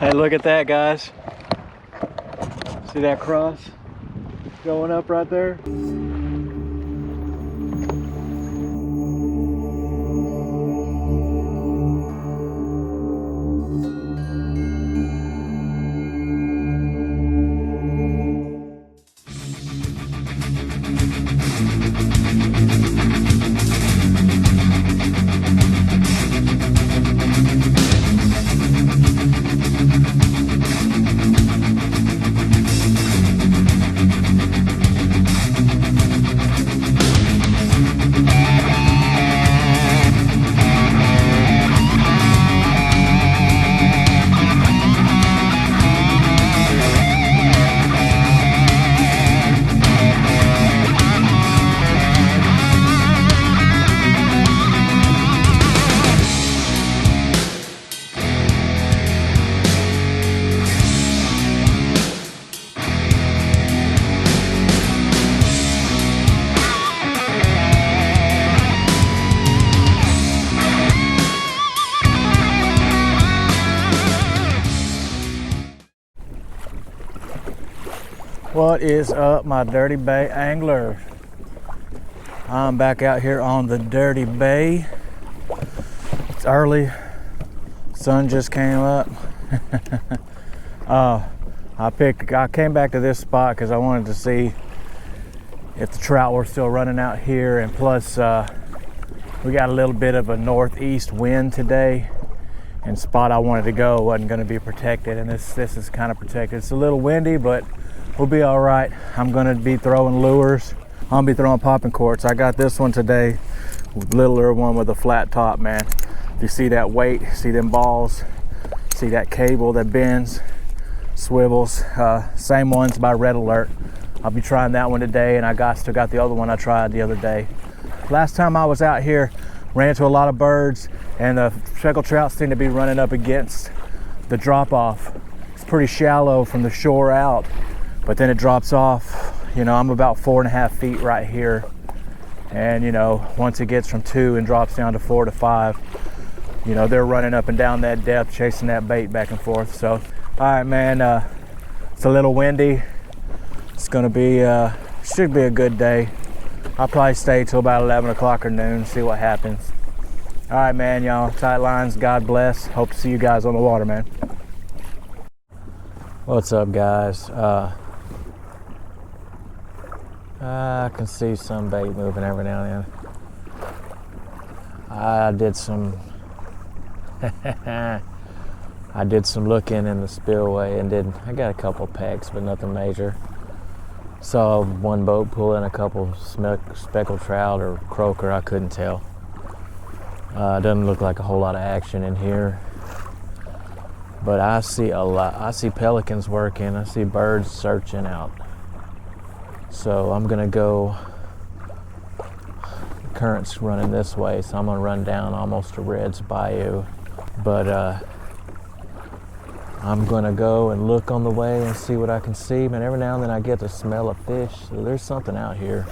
Hey, look at that, guys. See that cross going up right there? What is up, my Dirty Bay angler? I'm back out here on the Dirty Bay. It's early, sun just came up. I came back to this spot because I wanted to see if the trout were still running out here, and plus we got a little bit of a northeast wind today, and the spot I wanted to go wasn't going to be protected, and this is kind of protected. It's a little windy, but we'll be all right. I'm gonna be throwing lures. I'll be throwing popping corks. I got this one today, littler one with a flat top, man. If you see that weight, see them balls, see that cable that bends, swivels, same ones by Red Alert. I'll be trying that one today, and still got the other one I tried the other day. Last time I was out here, ran into a lot of birds, and the speckled trout seem to be running up against the drop off. It's pretty shallow from the shore out, but then it drops off. You know, I'm about 4.5 feet right here, and you know, once it gets from 2 and drops down to 4 to 5, you know, they're running up and down that depth, chasing that bait back and forth. So, all right, man, it's a little windy. It's gonna be, should be a good day. I'll probably stay till about 11 o'clock or noon, see what happens. All right, man, y'all, tight lines, God bless. Hope to see you guys on the water, man. What's up, guys? I can see some bait moving every now and then. I did some looking in the spillway and I got a couple pecks, but nothing major. Saw one boat pull in a couple speckled trout or croaker, I couldn't tell. Doesn't look like a whole lot of action in here, but I see a lot. I see pelicans working, I see birds searching out. So I'm gonna go, the current's running this way, so I'm gonna run down almost to Red's Bayou. But I'm gonna go and look on the way and see what I can see. Man, every now and then I get the smell of fish, so there's something out here.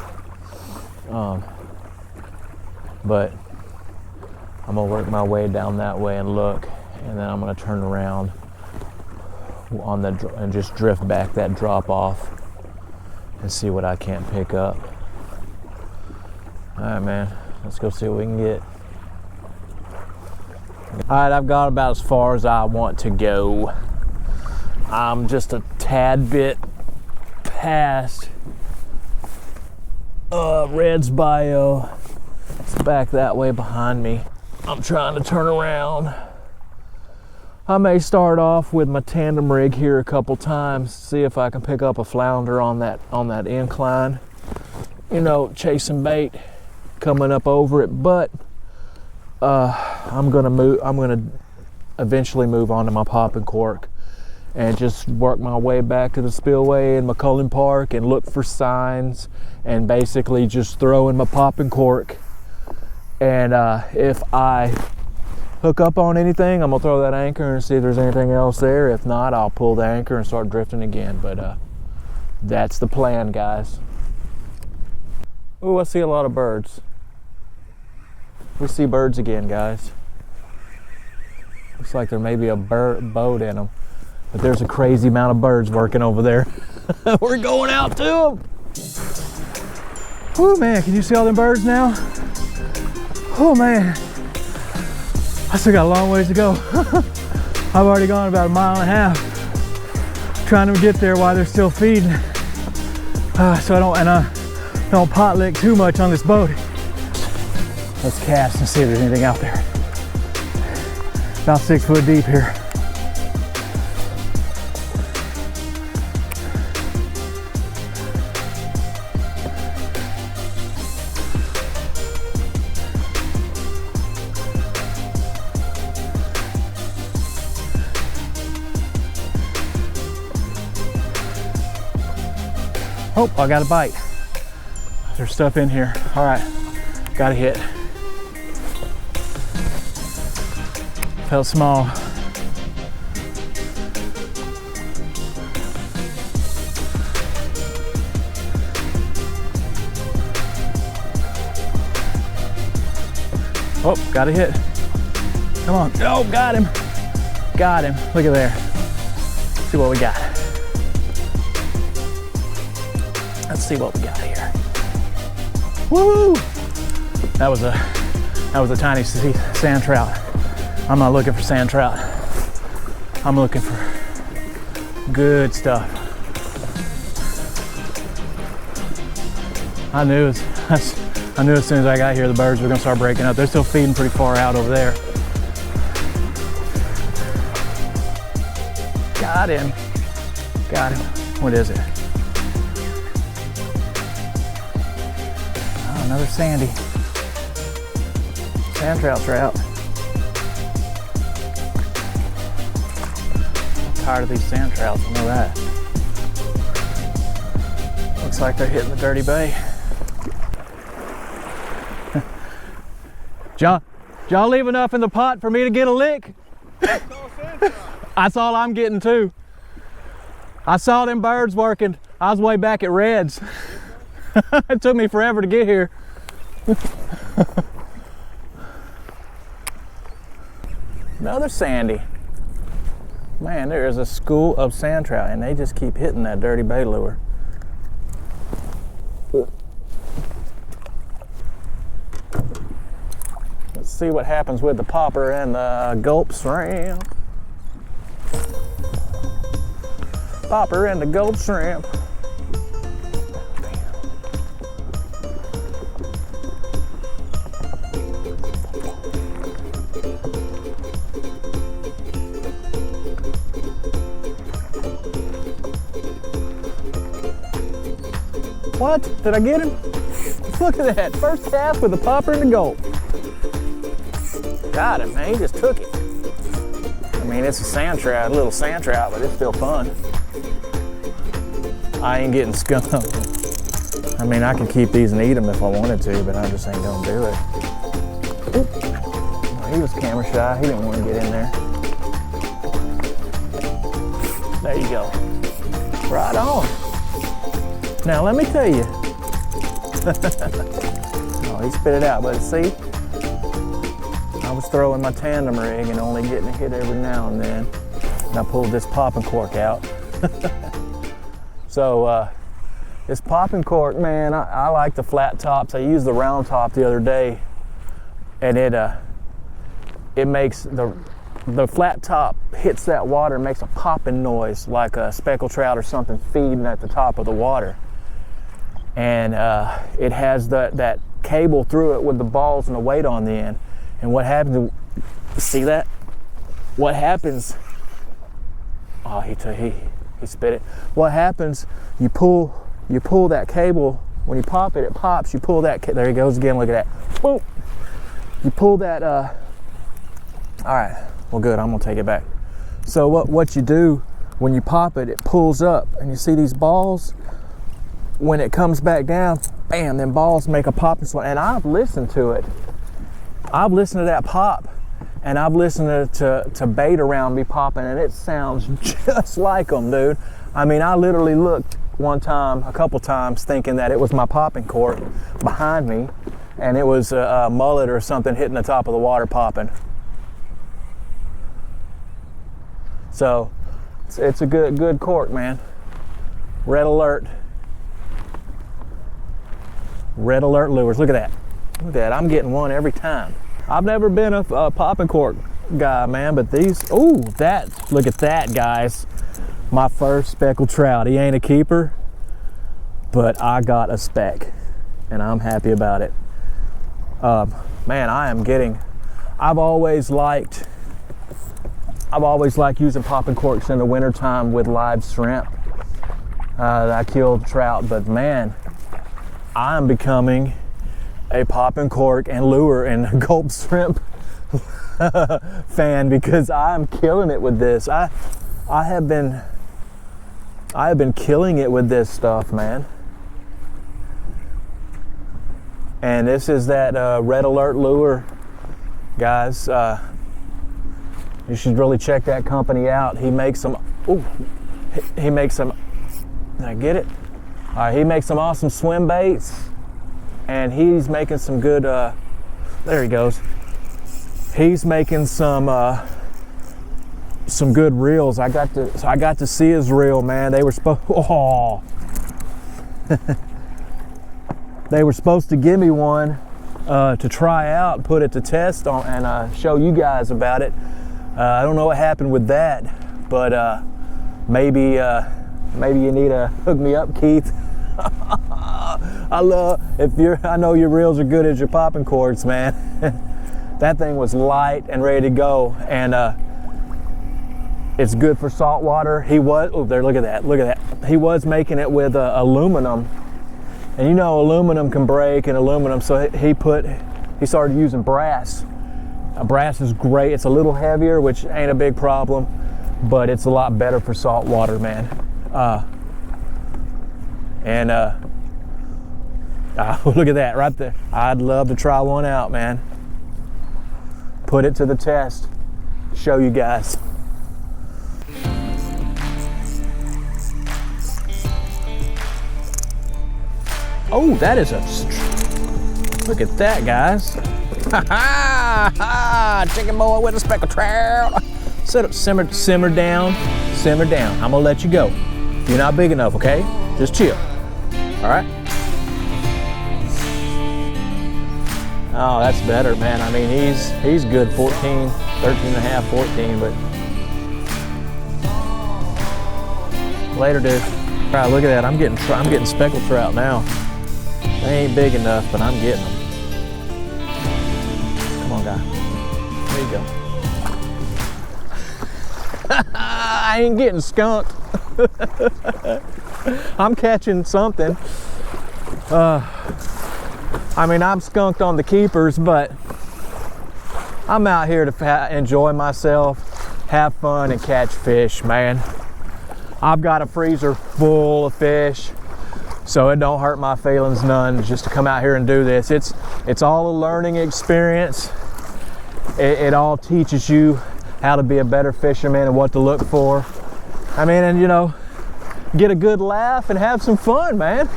But I'm gonna work my way down that way and look, and then I'm gonna turn around and just drift back that drop off and see what I can't pick up. All right, man, let's go see what we can get. All right, I've got about as far as I want to go. I'm just a tad bit past Red's Bayou. It's back that way behind me. I'm trying to turn around. I may start off with my tandem rig here a couple times, see if I can pick up a flounder on that incline. You know, chasing bait, coming up over it. But I'm gonna eventually move on to my popping cork and just work my way back to the spillway in McCullen Park and look for signs and basically just throw in my popping cork. And if I hook up on anything, I'm gonna throw that anchor and see if there's anything else there. If not, I'll pull the anchor and start drifting again. But that's the plan, guys. Oh, I see a lot of birds. We see birds again, guys. Looks like there may be a boat in them. but there's a crazy amount of birds working over there. We're going out to them. Oh man, can you see all them birds now? Oh man, I still got a long ways to go. I've already gone about 1.5 miles trying to get there while they're still feeding. So I don't pot lick too much on this boat. Let's cast and see if there's anything out there. About 6 foot deep here. Oh, I got a bite. There's stuff in here. All right, got a hit. Felt small. Oh, got a hit. Come on. Oh, got him. Got him. Look at there. Let's see what we got. Let's see what we got here. Woo! That was a tiny sand trout. I'm not looking for sand trout. I'm looking for good stuff. I knew as soon as I got here the birds were gonna start breaking up. They're still feeding pretty far out over there. Got him. Got him. What is it? Oh, another sandy. Sand trout. Tired of these sand trouts, I know that. Looks like they're hitting the dirty bay. John leave enough in the pot for me to get a lick? That's all I'm getting too. I saw them birds working. I was way back at Red's. It took me forever to get here. Another sandy. Man, there is a school of sand trout and they just keep hitting that dirty bay lure. Let's see what happens with the popper and the gulp shrimp. Popper and the gulp shrimp. What? Did I get him? Look at that. First cast with the popper and the gulp. Got him, man. He just took it. I mean, it's a sand trout, a little sand trout, but it's still fun. I ain't getting skunked. I mean, I could keep these and eat them if I wanted to, but I just ain't gonna do it. Oh, he was camera shy. He didn't want to get in there. There you go. Right on. Now let me tell you. Oh, he spit it out, but see? I was throwing my tandem rig and only getting a hit every now and then. And I pulled this popping cork out. So this popping cork, man, I like the flat tops. I used the round top the other day, and it makes the flat top hits that water and makes a popping noise like a speckled trout or something feeding at the top of the water. And it has that cable through it with the balls and the weight on the end. And what happens, see that? What happens, oh, he spit it. What happens, you pull that cable, when you pop it, it pops, you pull that, there he goes again, look at that. Boom. You pull that, all right, well good, I'm gonna take it back. So what you do, when you pop it, it pulls up, and you see these balls? When it comes back down, bam, them balls make a popping sound. And I've listened to it. I've listened to that pop, and I've listened to bait around me popping, and it sounds just like them, dude. I mean, I literally looked one time, a couple times, thinking that it was my popping cork behind me, and it was a mullet or something hitting the top of the water popping. So It's a good cork, man. Red alert. Red alert lures. Look at that. Look at that. I'm getting one every time. I've never been a popping cork guy, man, but these, ooh, that, look at that, guys. My first speckled trout. He ain't a keeper, but I got a speck, and I'm happy about it. Man, I've always liked using popping corks in the wintertime with live shrimp. I killed trout, but man, I'm becoming a popping cork and lure and gulp shrimp fan, because I'm killing it with this. I have been killing it with this stuff, man. And this is that red alert lure, guys. You should really check that company out. He makes some. Ooh, he makes some. Did I get it? All right, he makes some awesome swim baits, and he's making some good. There he goes. He's making some good reels. I got to see his reel, man. They were supposed. Oh. They were supposed to give me one to try out, put it to test on, and show you guys about it. I don't know what happened with that, but maybe you need to hook me up, Keith. I know your reels are good as your popping corks, man. That thing was light and ready to go, and it's good for salt water. He was, oh, there, look at that. He was making it with aluminum, and you know aluminum can break, and aluminum, so he started using brass. Brass is great. It's a little heavier, which ain't a big problem, but it's a lot better for salt water, man. Look at that right there. I'd love to try one out, man. Put it to the test. Show you guys. Oh, that is look at that, guys. Ha ha! Chicken boy with a speckled trout. Simmer down. I'm gonna let you go. You're not big enough, okay? Just chill. All right. Oh, that's better, man. I mean, he's good 14, 13 and a half, 14, but later, dude. All right, look at that. I'm getting speckled trout now. They ain't big enough, but I'm getting them. Come on, guy. There you go. I ain't getting skunked. I'm catching something. I mean, I'm skunked on the keepers, but I'm out here to enjoy myself, have fun, and catch fish, man. I've got a freezer full of fish, so it don't hurt my feelings none just to come out here and do this. It's all a learning experience. It all teaches you how to be a better fisherman and what to look for. I mean, and you know, get a good laugh and have some fun, man.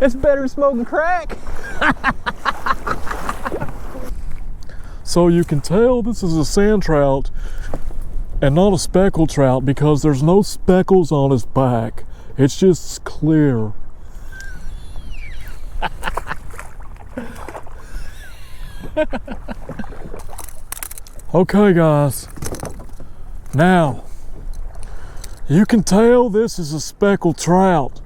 It's better than smoking crack. So you can tell this is a sand trout and not a speckled trout because there's no speckles on his back. It's just clear. Okay, guys. Now, you can tell this is a speckled trout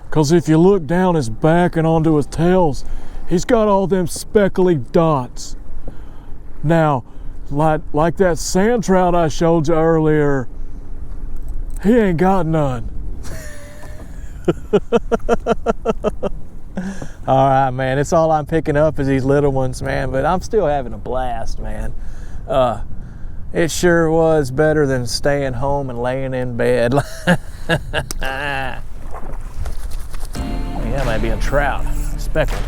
because if you look down his back and onto his tails, he's got all them speckly dots. Now, like that sand trout I showed you earlier, he ain't got none. All right, man. It's all I'm picking up is these little ones, man. But I'm still having a blast, man. It sure was better than staying home and laying in bed. Yeah, that might be a trout. Speckled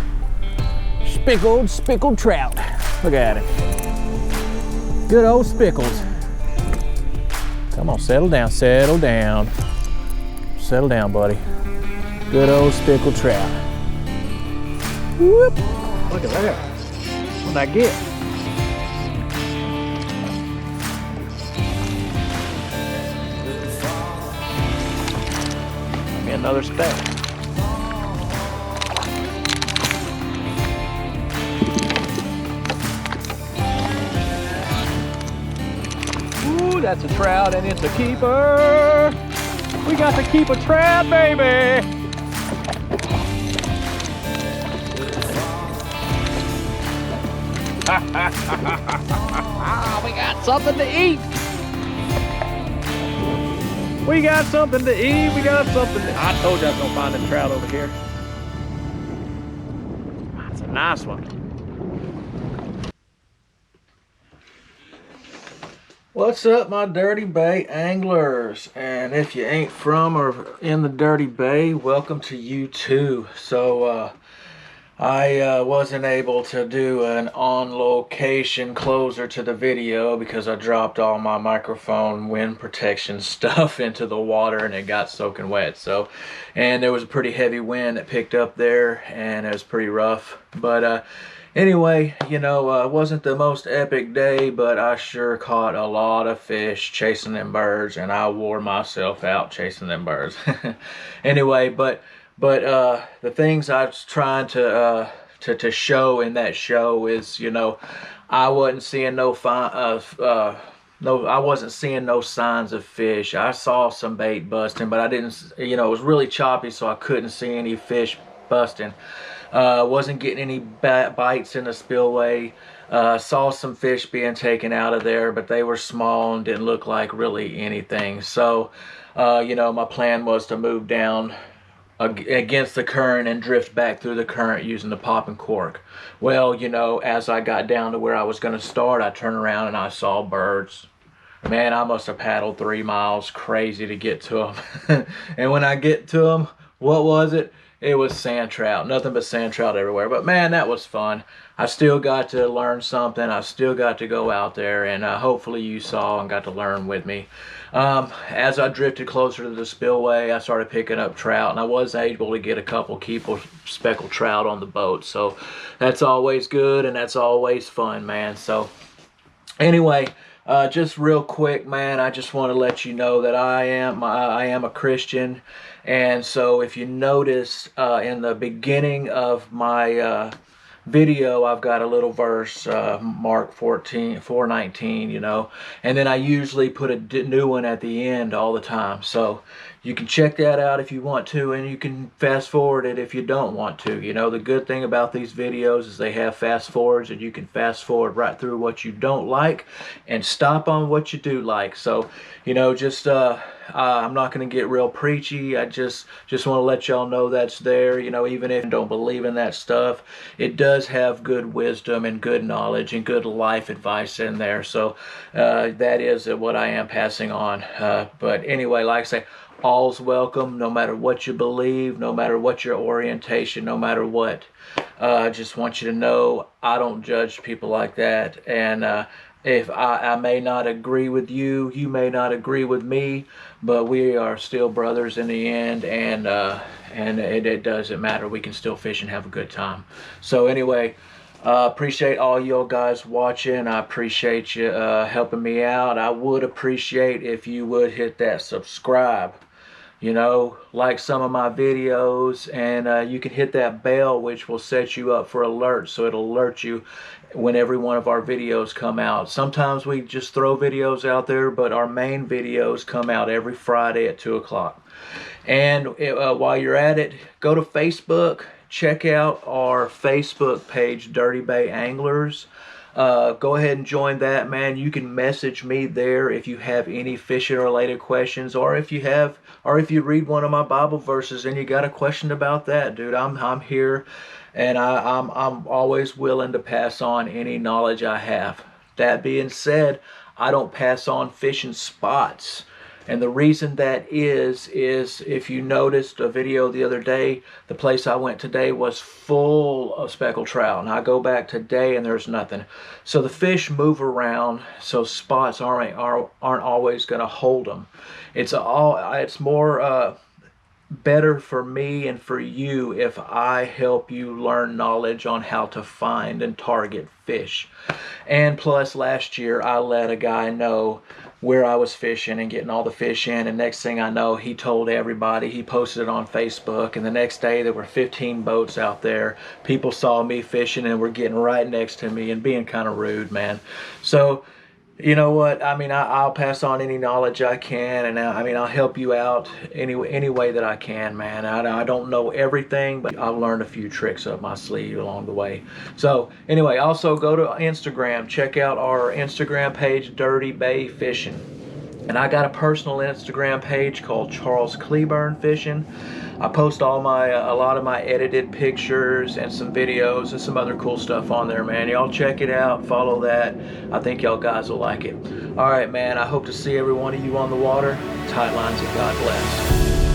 trout. Look at it. Good old spickles. Come on, settle down, buddy. Good old speckled trout. Whoop! Look at that. What'd I get? another speck. Ooh, that's a trout and it's a keeper. We got to keep a trout, baby. We got something to eat. We got something to eat. We got something to... I told you I was gonna find a trout over here. That's a nice one. What's up, my Dirty Bay anglers? And if you ain't from or in the Dirty Bay, welcome to you too. So I wasn't able to do an on-location closer to the video because I dropped all my microphone wind protection stuff into the water and it got soaking wet. So, and there was a pretty heavy wind that picked up there and it was pretty rough. But anyway, you know, it wasn't the most epic day, but I sure caught a lot of fish chasing them birds, and I wore myself out chasing them birds. Anyway, but the things I was trying to show in that show is, you know, I wasn't seeing no signs of fish. I saw some bait busting, but I didn't, you know, it was really choppy, so I couldn't see any fish busting. Wasn't getting any bites in the spillway. Saw some fish being taken out of there, but they were small and didn't look like really anything. So, you know, my plan was to move down against the current and drift back through the current using the pop and cork. Well, you know, as I got down to where I was going to start, I turned around and I saw birds. Man, I must have paddled 3 miles crazy to get to them. And when I get to them, what was it? It was sand trout. Nothing but sand trout everywhere. But man, that was fun. I still got to learn something. I still got to go out there, and hopefully you saw and got to learn with me. As I drifted closer to the spillway, I started picking up trout, and I was able to get a couple speckled trout on the boat. So that's always good, and that's always fun, man. So anyway, just real quick, man, I just want to let you know that I am a Christian. And so if you notice in the beginning of my video, I've got a little verse, Mark 4:19, you know, and then I usually put a new one at the end all the time. So you can check that out if you want to, and you can fast forward it if you don't want to. You know, the good thing about these videos is they have fast forwards, and you can fast forward right through what you don't like and stop on what you do like. So, you know, just I'm not going to get real preachy. I just want to let y'all know that's there. You know, even if you don't believe in that stuff, it does have good wisdom and good knowledge and good life advice in there. So that is what I am passing on. But anyway, like I say, all's welcome, no matter what you believe, no matter what your orientation, no matter what. I just want you to know I don't judge people like that. And if I may not agree with you, you may not agree with me, but we are still brothers in the end, and it doesn't matter. We can still fish and have a good time. So anyway, appreciate all you guys watching. I appreciate you helping me out. I would appreciate if you would hit that subscribe. You know, like some of my videos, and you can hit that bell, which will set you up for alerts, so it'll alert you when every one of our videos come out. Sometimes we just throw videos out there, but our main videos come out every Friday at 2 o'clock. And while you're at it, go to Facebook, check out our Facebook page, Dirty Bay Anglers. Go ahead and join that, man. You can message me there if you have any fishing related questions, or if you read one of my Bible verses and you got a question about that, dude. I'm here, and I'm always willing to pass on any knowledge I have. That being said, I don't pass on fishing spots. And the reason that is if you noticed a video the other day, the place I went today was full of speckled trout. And I go back today and there's nothing. So the fish move around, so spots aren't always going to hold them. It's more better for me and for you if I help you learn knowledge on how to find and target fish. And plus, last year I let a guy know where I was fishing and getting all the fish in, and next thing I know, he told everybody. He posted it on Facebook, and the next day there were 15 boats out there. People saw me fishing and were getting right next to me and being kind of rude, man. So you know what? I mean, I'll pass on any knowledge I can, and I mean, I'll help you out any way that I can, man. I don't know everything, but I've learned a few tricks up my sleeve along the way. So anyway, also go to Instagram. Check out our Instagram page, Dirty Bay Fishing. And I got a personal Instagram page called Charles Cleburne Fishing. I post all a lot of my edited pictures and some videos and some other cool stuff on there, man. Y'all check it out, follow that. I think y'all guys will like it. All right, man, I hope to see every one of you on the water. Tight lines and God bless.